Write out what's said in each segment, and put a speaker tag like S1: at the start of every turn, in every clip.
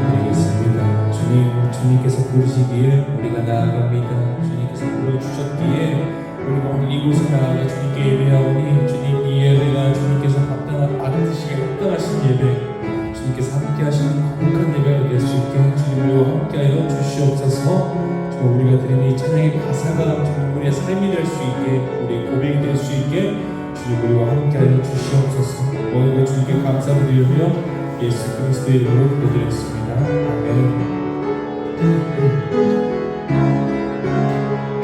S1: 드리겠습니다. 주님, 주님께서 부르시기에 우리가 나아갑니다. 주님께서 불러주셨기에 우리가 오늘 이곳에 나아가 주님께 예배하오니 주님 이 예배가 주님께서 받으시기에 합당하신 예배, 주님께서 함께 하시는 거룩한 예배가 될 수 있게 주님 우리와 함께하여 주시옵소서. 우리가 드리는 이 찬양의 가사가 주님 우리의 삶이 될 수 있게, 우리의 고백이 될 수 있게 주님 우리와 함께하여 주시옵소서. 오늘도 주님께 감사를 드리며 예수 그리스도의 이름으로 기도드렸습니다. 아멘.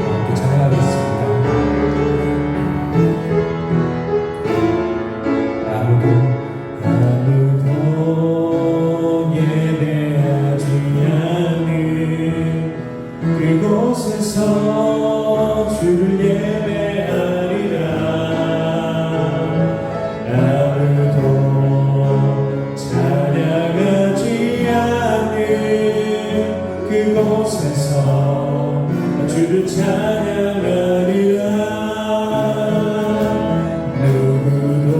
S1: 함께 찬양하겠습니다. 아무도 예배하지 않는 그곳에서 주를 예배하리라. 아무도 찬양하지 않는 그곳에서 주를 찬양하리라. 누구도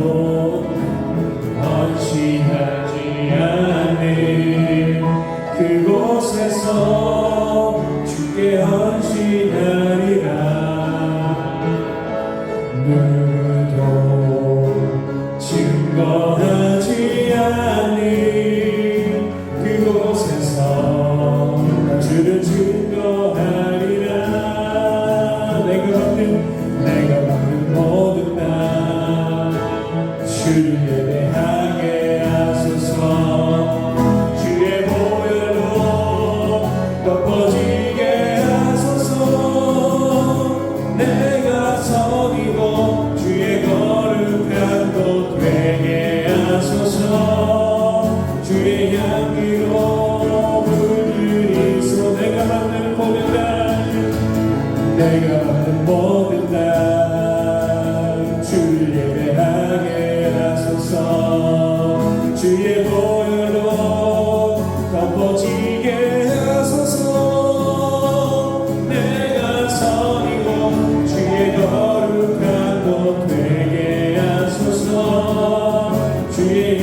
S1: 헌신하지 않는 그곳에서 주께 헌신하리라. 누구도 증거하지 않는 그곳에서 주를 증거하리라. 내가 받는 모든 날 주를 예배하게 하소서. 주의 보혈로 덮어지게 하소서. 내가 섬기고 주의 거룩한 곳 되게 하소서. 주의 향기로 물들이소. 내가 받는 모든 날 주를 예배하게 하소서. 주의 보혈로 덮어지게 하소서. 내가 섬기고 주의 거룩한 곳 되게 하소서. 주의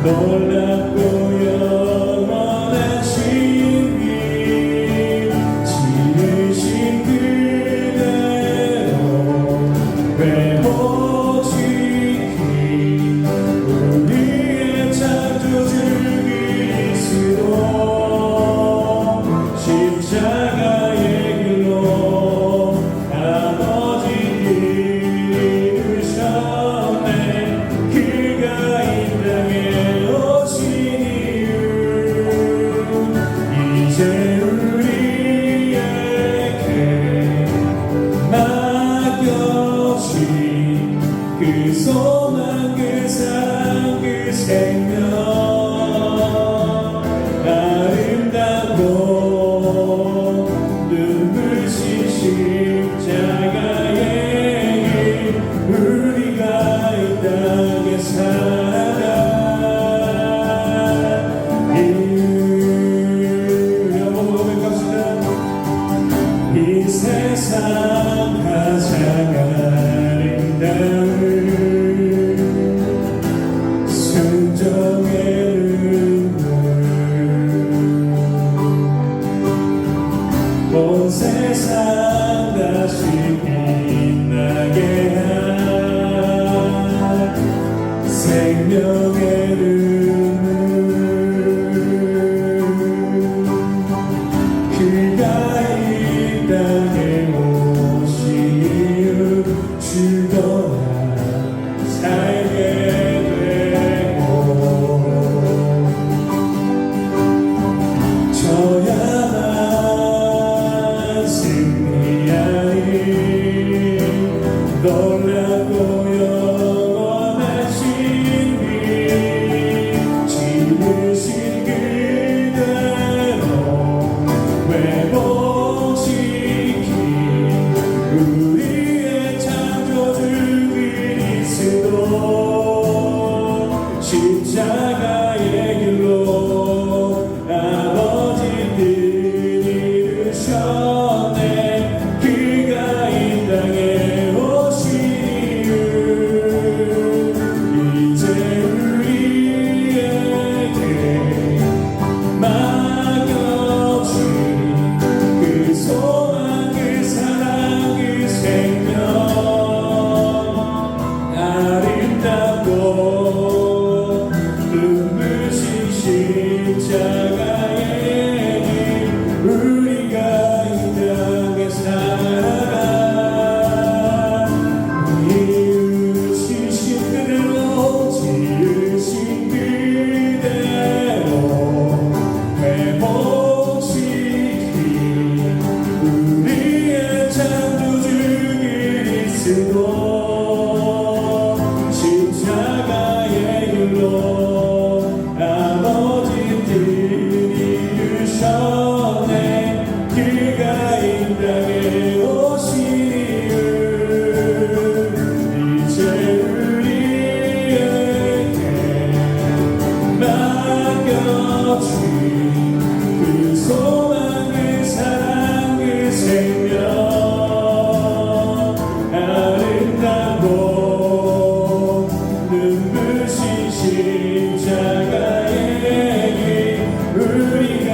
S1: 놀랍고 영원한 신비 지으신 그대로 회복시킨 우리의 창조주 그리스도 십자가의 길로 아버지 이루셨네. 그가 이 땅에 오신 이유 이제 우리에게 맡겨진 그 소망 그 사랑 그 생명 아름답고 눈부신 십자가의 길 우리가 이 땅에 살아 우리 한번 고백합시다. 이 세상 가장 아름다운 순종의 눈물 온 세상 다시 빛나게 한 생명의 눈물 그가 이 땅에 오신 이유 죽어야 살게 되고 저야만 승리하리 놀랍고 영원한 신비 지으신 그대로 회복시킨 우리의 창조주 그리스도 십자가의 길로 아버지 뜻 이루셨네. 그가 이 땅에 오신 이유 이제 우리에게 맡겨진 그 소망 그 사랑 그 생명 아름답고 눈부신 십자가의 길 우리가 이 땅에 살아가 이루신 그대로 지으신 그대로 회복시킨 우리의 창조주 그리스도 십자가의 길로 아버지 뜻 이루셨네. 그가 이 땅에 오신 이유 이제 우리에게 맡겨진 그 소망 그 사랑 그 생명 아름답고 눈부신 십자가의 길 우리가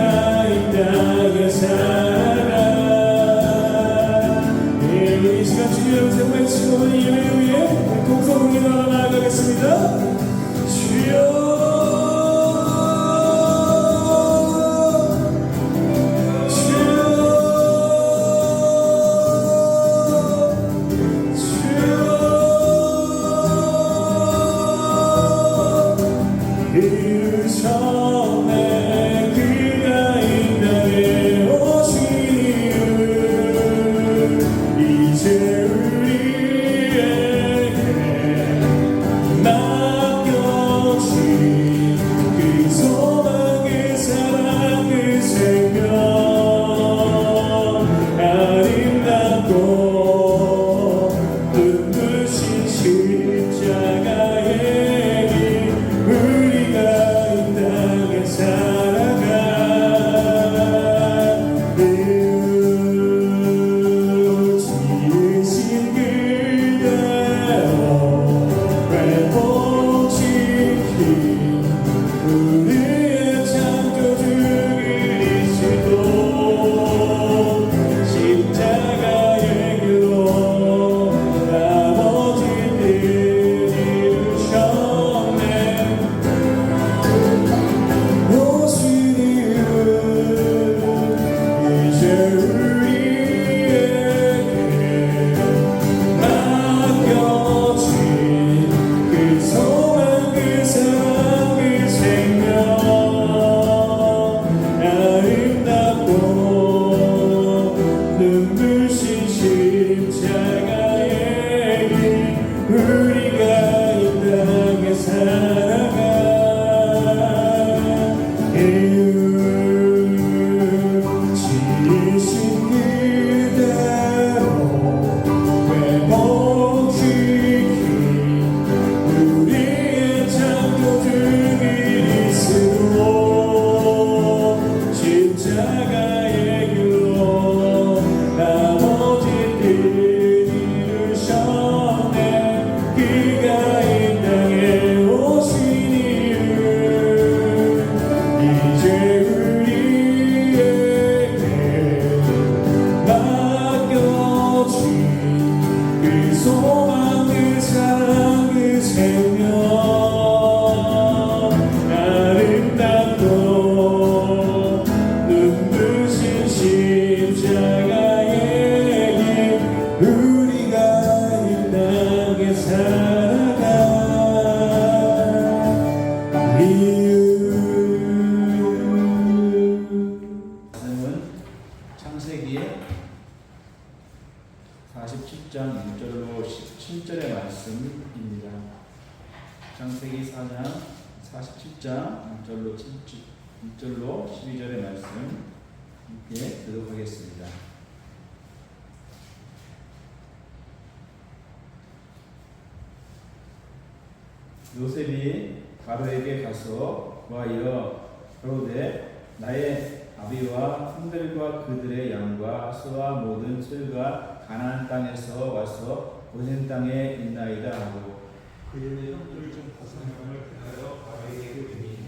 S1: 이 땅에 살아 이 시간 주님의 음성 외치고 예배 위에 동성으로 나아가겠습니다. 주여 이루셨네. 그가 이 땅에 오신 이유 이제 우리에게 맡겨진 그 소망 그 사랑 그 생명 아름답고 눈부신 십자가의 길 우리가 이 땅에 살아
S2: 말씀은 창세기 47장 1절로 17절의 말씀입니다. 창세기 4장 47장 1절로 12절의 말씀 함께 듣도록 하겠습니다. 요셉이 바로에게 가서 구하여 가로되 나의 아비와 형들과 그들의 양과 소와 모든 소유가 가나안 땅에서 와서 고센 땅에 있나이다 하고
S3: 그의 형들 중 5명을 대하여 바로에게 이르니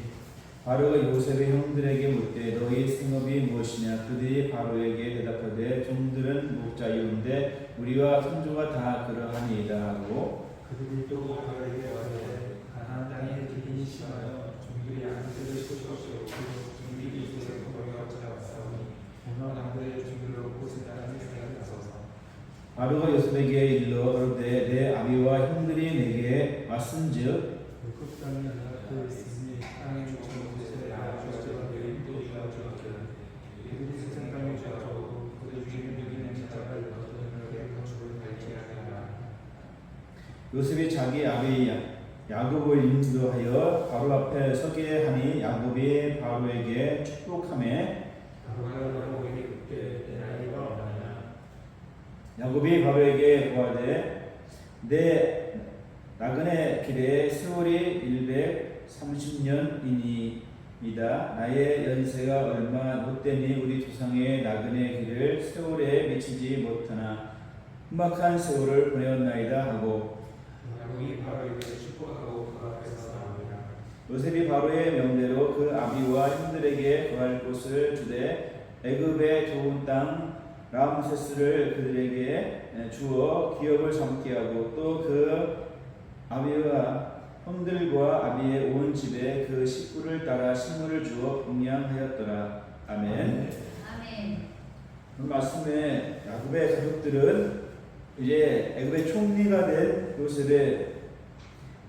S2: 바로가 요셉의 형들에게 묻되 너희 생업이 무엇이냐 그들이 바로에게 대답하되 종들은 목자이온데 우리와 손주가 다 그러하니이다 하고
S3: 그들이 또 바로에게 말하되 가나안 땅에 기근이 심하여 종들이 양들을 쉴 수 없고 종들이 이곳에 거리가 찾아왔사오니 오늘 남들의 종들로 고센 땅에 살아가소서.
S2: 바로가 요셉에게 일러 그러되 내 아비와 형들이 내게 왔은즉
S3: 그 땅이 연락되어 있으니 땅의 모든 곳에 나아주어서 그들이 또 이가주었기를 그들이 세상 땅에 주어오고 그들 중에 누구는 자가 거두는데 건축을 발견하니라.
S2: 요셉이 자기 아비 야곱을 인도하여 바로 앞에 서게 하니 야곱이 바로에게 축복하매
S3: 바로에게 그때 내 나이가 얼마냐
S2: 야곱이 바로에게 구하되 내 나그네 길에 세월이 130년이니이다. 나의 연세가 얼마 못되니 우리 조상의 나그네 길을 세월에 미치지 못하나 험악한 세월을 보내었나이다 하고
S3: 야곱이 바로에게 축복하고 그 앞에서 나오니라.
S2: 요셉이 바로의 명대로 그 아비와 형들에게 거할 곳을 주되 애굽의 좋은 땅 람세스를 그들에게 주어 기업을 삼게 하고 또 그 아비와 형들과 아비의 온 집에 그 식구를 따라 식물을 주어 봉양하였더라. 아멘. 그 말씀에 야곱의 가족들은 이제 애굽의 총리가 된 요셉의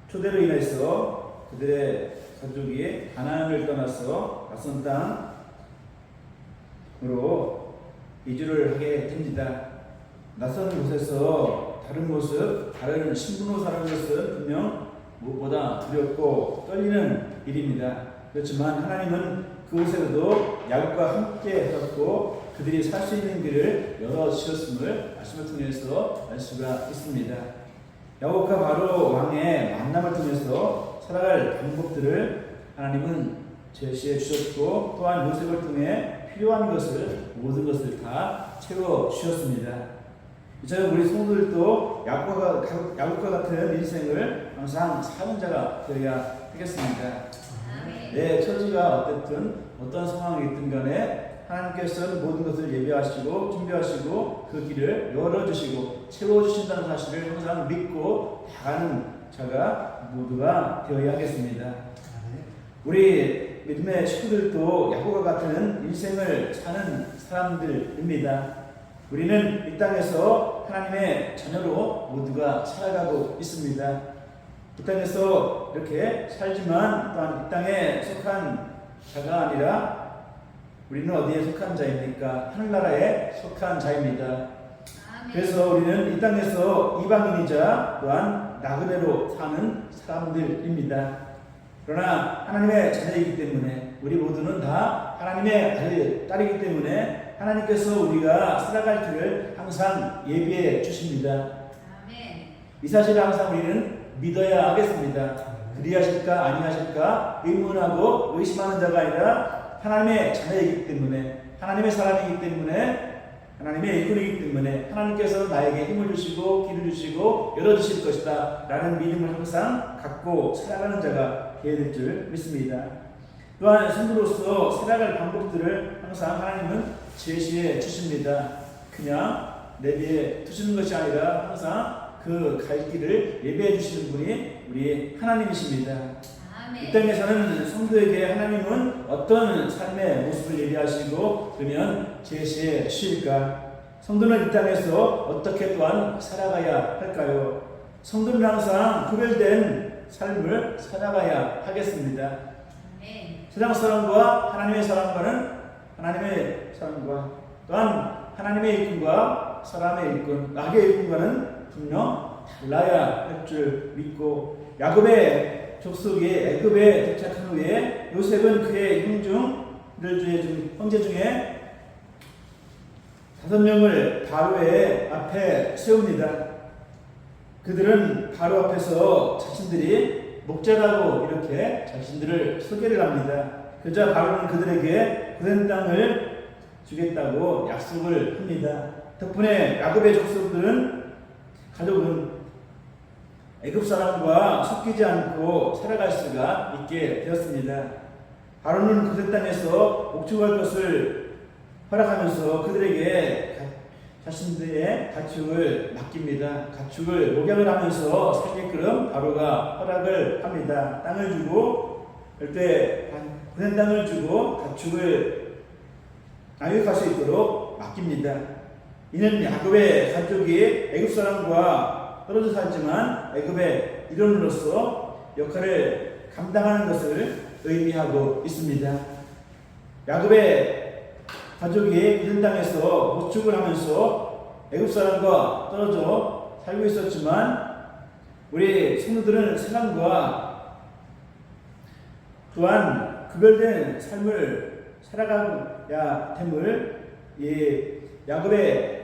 S2: 초대로 인해서 그들의 가족이 가나안을 떠나서 낯선 땅으로 이주를 하게 됩니다. 낯선 곳에서 다른 모습, 다른 신분으로 사는 것은 분명 무엇보다 두렵고 떨리는 일입니다. 그렇지만 하나님은 그곳에서도 야곱과 함께 하셨고 그들이 살 수 있는 길을 열어주셨음을 말씀을 통해서 알 수가 있습니다. 야곱과 바로 왕의 만남을 통해서 살아갈 방법들을 하나님은 제시해 주셨고 또한 요셉을 통해 필요한 것을 모든 것을 다 채워 주셨습니다. 저는 우리 성도들도 야곱과 같은 인생을 항상 사는 자가 되어야 하겠습니다. 내 처지가 어떤 상황이 있든 간에 하나님께서는 모든 것을 예비하시고 준비하시고 그 길을 열어주시고 채워주신다는 사실을 항상 믿고 나가는 자가 모두가 되어야 하겠습니다. 우리 믿음의 친구들도 야곱과 같은 인생을 사는 사람들입니다. 우리는 이 땅에서 하나님의 자녀로 모두가 살아가고 있습니다. 이 땅에서 이렇게 살지만 또한 이 땅에 속한 자가 아니라 우리는 어디에 속한 자입니까? 하늘나라에 속한 자입니다. 그래서 우리는 이 땅에서 이방인이자 또한 나그네로 사는 사람들입니다. 그러나 하나님의 자녀이기 때문에 우리 모두는 다 하나님의 딸이기 때문에 하나님께서 우리가 살아갈 길을 항상 예비해 주십니다. 이 사실을 항상 우리는 믿어야 하겠습니다. 그리하실까 아니하실까 의문하고 의심하는 자가 아니라 하나님의 자녀이기 때문에 하나님의 사람이기 때문에 하나님의 일꾼이기 때문에 하나님께서 나에게 힘을 주시고 길을 주시고 열어주실 것이다 라는 믿음을 항상 갖고 살아가는 자가 되어야 될 줄 믿습니다. 또한 성도로서 살아갈 방법들을 항상 하나님은 제시해 주십니다. 그냥 내비에 두시는 것이 아니라 항상 그 갈 길을 예배해 주시는 분이 우리 하나님이십니다. 이 땅에서는 성도에게 하나님은 어떤 삶의 모습을 예비하시고 그러면 제시해 주실까? 성도는 이 땅에서 어떻게 또한 살아가야 할까요? 성도는 항상 구별된 삶을 살아가야 하겠습니다.
S4: 아멘.
S2: 세상 사람과 하나님의 사람과는 하나님의 사람과 또한 하나님의 일꾼과 사람의 일꾼, 악의 일꾼과는 분명 달라야 할 줄 믿고 야곱의 족속이 애굽에 도착한 후에 요셉은 그의 형제 중에 5명을 바로의 앞에 세웁니다. 그들은 바로 앞에서 자신들이 목자라고 이렇게 자신들을 소개를 합니다. 그러자 바로는 그들에게 고된 땅을 주겠다고 약속을 합니다. 덕분에 야곱의 가족은 애굽 사람과 섞이지 않고 살아갈 수가 있게 되었습니다. 바로는 고된 땅에서 목축할 것을 허락하면서 그들에게 자신들의 가축을 맡깁니다. 가축을 목양을 하면서 살게끔 바로가 허락을 합니다. 땅을 주고 열대 고된 땅을 주고 가축을 나유할 수 있도록 맡깁니다. 이는 야곱의 가족이 애굽 사람과 떨어져 살지만 애굽의 일원으로서 역할을 감당하는 것을 의미하고 있습니다. 야곱의 가족이 고된 땅에서 목축을 하면서 애굽 사람과 떨어져 살고 있었지만 우리 성도들은 세상과 또한 구별된 삶을 살아가야 됨을 야곱의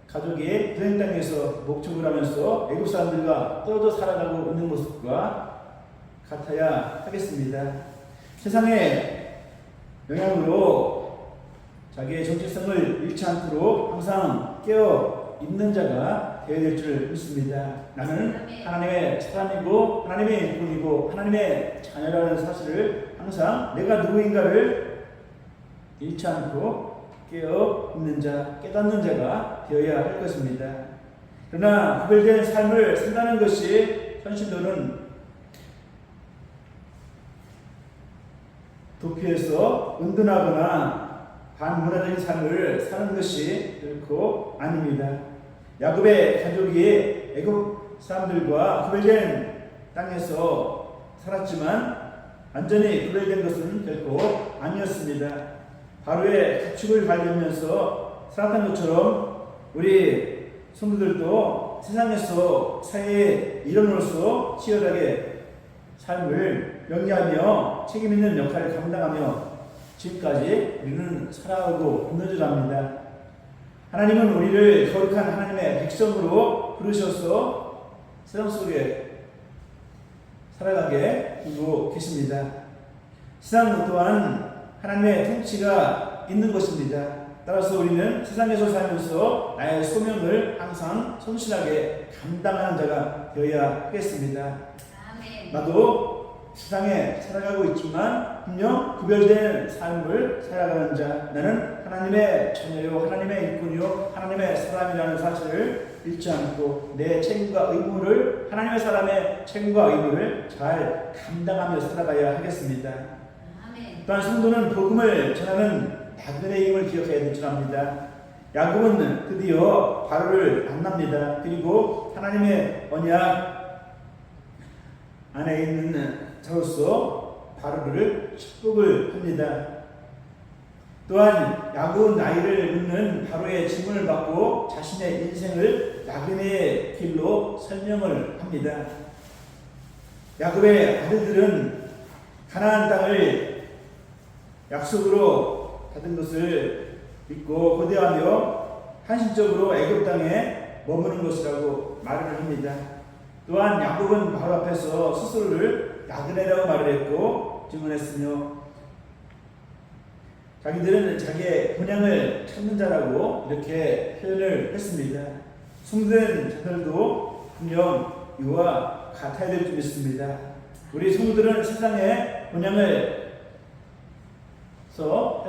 S2: 가족이 고된 땅에서 목축을 하면서 애굽 사람들과 떨어져 살아가고 있는 모습과 같아야 하겠습니다. 세상의 영향으로 자기의 정체성을 잃지 않도록 항상 깨어 있는 자가 되어야 될 줄 믿습니다. 나는 하나님의 사람이고 하나님의 일꾼이고 하나님의 자녀라는 사실을 항상 내가 누구인가를 잃지 않고 깨어 있는 자, 깨닫는 자가 되어야 할 것입니다. 그러나 구별된 삶을 산다는 것이 현실로는 도피해서 은둔하거나 반문화적인 삶을 사는 것이 결코 아닙니다. 야곱의 가족이 애굽 사람들과 구별된 땅에서 살았지만 완전히 구별된 것은 결코 아니었습니다. 바로의 가축을 관리하면서 살았던 것처럼 우리 성도들도 세상에서 사회의 일원으로서 치열하게 삶을 영위하며 책임 있는 역할을 감당하며 지금까지 우리는 살아오고 있는 줄 압니다. 하나님은 우리를 거룩한 하나님의 백성으로 부르셔서 세상 속에 살아가게 두고 계십니다. 세상 또한 하나님의 통치가 있는 것입니다. 따라서 우리는 세상에서 살면서 나의 소명을 항상 성실하게 감당하는 자가 되어야 하겠습니다.
S4: 아멘.
S2: 나도 세상에 살아가고 있지만 분명 구별된 삶을 살아가는 자, 나는 하나님의 자녀요, 하나님의 일꾼이요, 하나님의 사람이라는 사실을 잃지 않고 내 책임과 의무를, 하나님의 사람의 책임과 의무를 잘 감당하며 살아가야 하겠습니다.
S4: 아멘.
S2: 또한 성도는 복음을 전하는 야곱의 힘을 기억해야 될 줄 압니다. 야곱은 드디어 바로를 만납니다. 그리고 하나님의 언약 안에 있는 자로서 바로를 축복을 합니다. 또한 야곱은 나이를 묻는 바로의 질문을 받고 자신의 인생을 나그네의 길로 설명을 합니다. 야곱의 아들들은 가나안 땅을 약속으로 받은 것을 믿고 고대하며 한심적으로 애굽 땅에 머무는 것이라고 말을 합니다. 또한 야곱은 바로 앞에서 스스로를 나그네라고 말을 했고 증언했으며 자기들은 자기의 본향을 찾는 자라고 이렇게 표현을 했습니다. 성도된 자들도 분명 이와 같아야 될 줄 믿습니다. 우리 성도들은 세상의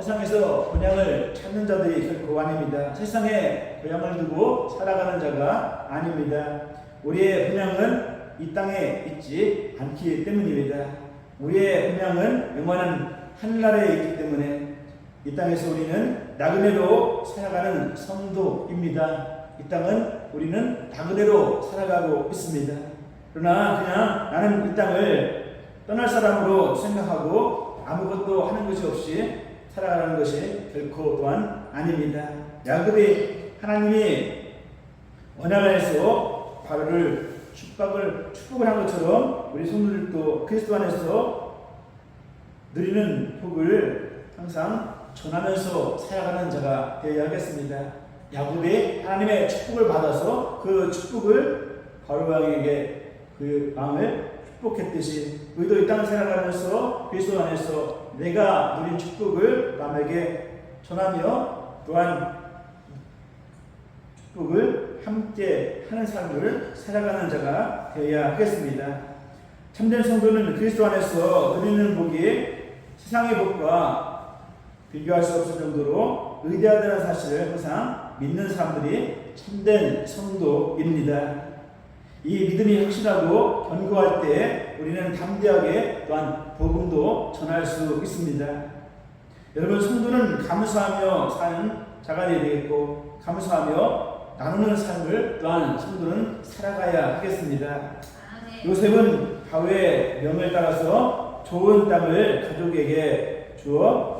S2: 세상에서 본향을 찾는 자들이 결코 아닙니다. 세상에 본향을 두고 살아가는 자가 아닙니다. 우리의 본향은 이 땅에 있지 않기 때문입니다. 우리의 본향은 영원한 하늘나라에 있기 때문에 이 땅에서 우리는 나그네로 살아가는 성도입니다. 이 땅은 우리는 나그네로 살아가고 있습니다. 그러나 그냥 나는 이 땅을 떠날 사람으로 생각하고 아무것도 하는 것이 없이 살아가는 것이 결코 또한 아닙니다. 야곱이 하나님이 언약을 해서 바로를 축복을 한 것처럼 우리 성도들도 그리스도 안에서 누리는 복을 항상 전하면서 살아가는 자가 되어야 하겠습니다. 야곱이 하나님의 축복을 받아서 그 축복을 바로 왕에게 그 마음을 축복했듯이 우리도 이 땅을 살아가면서 그리스도 안에서 내가 누린 축복을 남에게 전하며 또한 축복을 함께 하는 삶을 살아가는 자가 되어야 하겠습니다. 참된 성도는 그리스도 안에서 누리는 복이 세상의 복과 비교할 수 없을 정도로 의대하다는 사실을 항상 믿는 사람들이 참된 성도입니다. 이 믿음이 확실하고 견고할 때 우리는 담대하게 또한 복음도 전할 수 있습니다. 여러분, 성도는 감사하며 사는 자가 되어야 되겠고 감사하며 나누는 삶을 또한 성도는 살아가야 하겠습니다. 요셉은 바로의 명을 따라서 좋은 땅을 가족에게 주어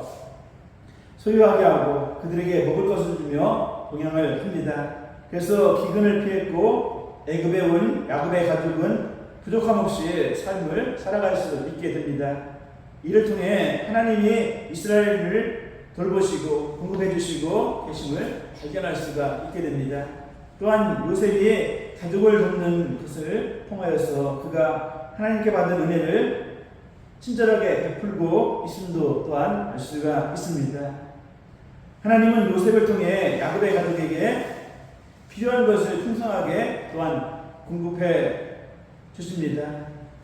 S2: 소유하게 하고 그들에게 먹을 것을 주며 동양을 합니다. 그래서 기근을 피했고 애굽에 온 야곱의 가족은 부족함 없이 삶을 살아갈 수 있게 됩니다. 이를 통해 하나님이 이스라엘을 돌보시고 공급해 주시고 계심을 발견할 수가 있게 됩니다. 또한 요셉이 가족을 돕는 것을 통하여서 그가 하나님께 받은 은혜를 친절하게 베풀고 있음도 또한 알 수가 있습니다. 하나님은 요셉을 통해 야곱의 가족에게 필요한 것을 풍성하게 또한 공급해 주십니다.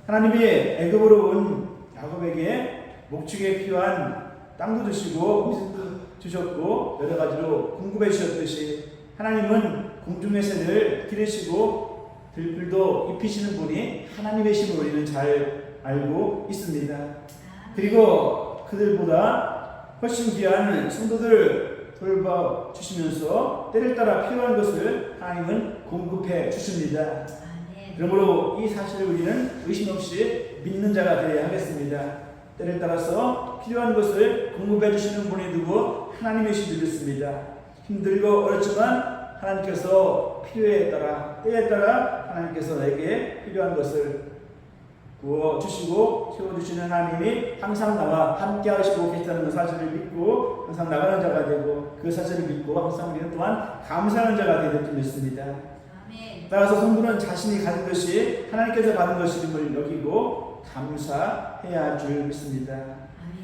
S2: 하나님이 애굽으로 온 야곱에게 목축에 필요한 땅도 주시고 음식도 주셨고 여러 가지로 공급해 주셨듯이 하나님은 공중의 새를 기르시고 들풀도 입히시는 분이 하나님이심을 우리는 잘 알고 있습니다. 그리고 그들보다 훨씬 귀한 성도들을 돌봐 주시면서 때를 따라 필요한 것을 하나님은 공급해 주십니다. 그러므로 이 사실을 우리는 의심 없이 믿는 자가 되어야 하겠습니다. 때를 따라서 필요한 것을 공급해 주시는 분이 누구? 하나님이신 줄 믿습니다. 힘들고 어렵지만 하나님께서 필요에 따라 때에 따라 하나님께서 내게 필요한 것을 부어주시고 채워주시는 하나님이 항상 나와 함께 하시고 계시다는 사실을 믿고 항상 나가는 자가 되고 그 사실을 믿고 항상 우리는 또한 감사하는 자가 되게 될 줄 믿습니다. 따라서 성도는 자신이 가진 것이 하나님께서 받은 것임을 여기고 감사해야 할 줄 믿습니다.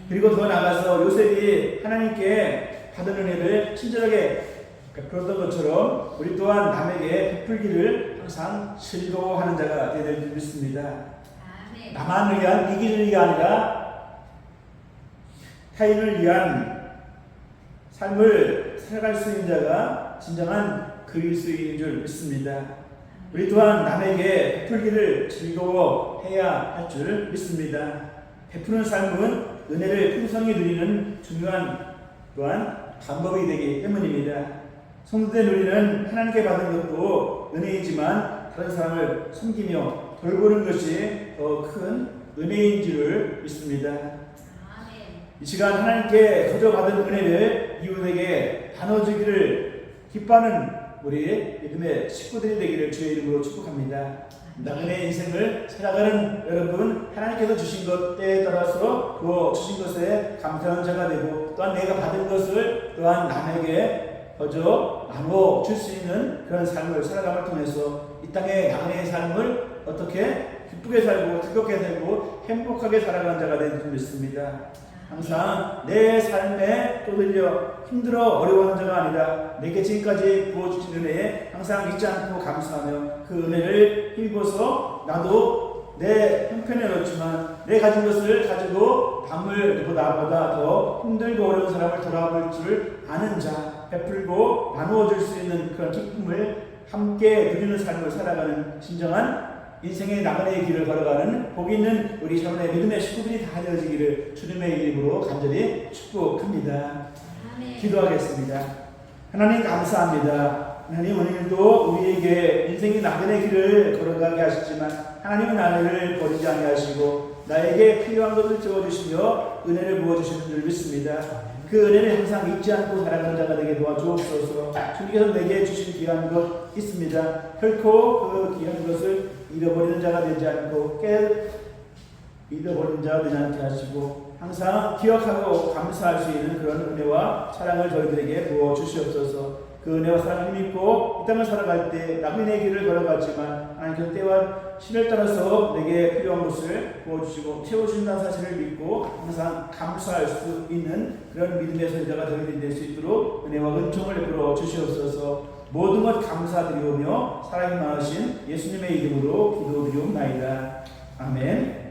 S2: 그리고 더 나아가서 요셉이 하나님께 받은 은혜를 친절하게 베풀었던 것처럼 우리 또한 남에게 베풀기를 항상 즐거워하는 자가 되게 될 줄 믿습니다. 나만을 위한 이기주의가 아니라 타인을 위한 삶을 살아갈 수 있는 자가 진정한 그리스도인인 줄 믿습니다. 우리 또한 남에게 베풀기를 즐거워해야 할 줄 믿습니다. 베푸는 삶은 은혜를 풍성히 누리는 중요한 또한 방법이 되기 때문입니다. 성도된 우리는 하나님께 받은 것도 은혜이지만 다른 사람을 섬기며 돌보는 것이 더 큰 은혜인 줄 믿습니다. 이 시간 하나님께 거저 받은 은혜를 이웃에게 나눠주기를 기뻐하는 우리 믿음의 식구들이 되기를 주의 이름으로 축복합니다. 나그네 인생을 살아가는 여러분, 하나님께서 주신 것 때에 따라서 그 주신 것에 감사하는 자가 되고 또한 내가 받은 것을 또한 남에게 거저 나눠 줄 수 있는 그런 삶을 살아감을 통해서 이 땅의 나그네의 삶을 어떻게 기쁘게 살고 즐겁게 살고 행복하게 살아가는 자가 되는 줄 믿습니다. 항상 내 삶에 떠들려 힘들어 어려워하는 자가 아니라 내게 지금까지 부어주신 은혜에 항상 잊지 않고 감사하며 그 은혜를 힘입어서 나도 내 형편에 어렵지만 내 가진 것을 가지고 남을 나보다 더 힘들고 어려운 사람을 돌아볼 줄 아는 자, 베풀고 나누어 줄 수 있는 그런 기쁨을 함께 누리는 삶을 살아가는 진정한 인생의 나그네의 길을 걸어가는 복 있는 우리 자손의 믿음의 식구들이 다 되어지기를 주님의 이름으로 간절히 축복합니다. 기도하겠습니다. 하나님 감사합니다. 하나님 오늘도 우리에게 인생의 나그네 길을 걸어가게 하시지만 하나님은 나를 버리지 아니하시고 나에게 필요한 것을 채워주시며 은혜를 부어주시는 줄 믿습니다. 그 은혜를 항상 잊지 않고 살아가는 자가 되게 도와주옵소서. 주님께서 내게 주신 귀한 것 있습니다. 결코 그 귀한 것을 잃어버리는 자가 되지 않고 잃어버리는 자가 되지 않게 하시고 항상 기억하고 감사할 수 있는 그런 은혜와 사랑을 저희들에게 부어주시옵소서. 그 은혜와 사랑을 믿고 이 땅을 살아갈 때 나그네 길을 걸어갔지만 하나님께서 때와 신을 따라서 내게 필요한 것을 부어주시고 채워주신다는 사실을 믿고 항상 감사할 수 있는 그런 믿음의 소유자가 저희들이 될 수 있도록 은혜와 은총을 베풀어 주시옵소서. 모든 것 감사드리오며 사랑이 많으신 예수님의 이름으로 기도드리옵나이다. 아멘.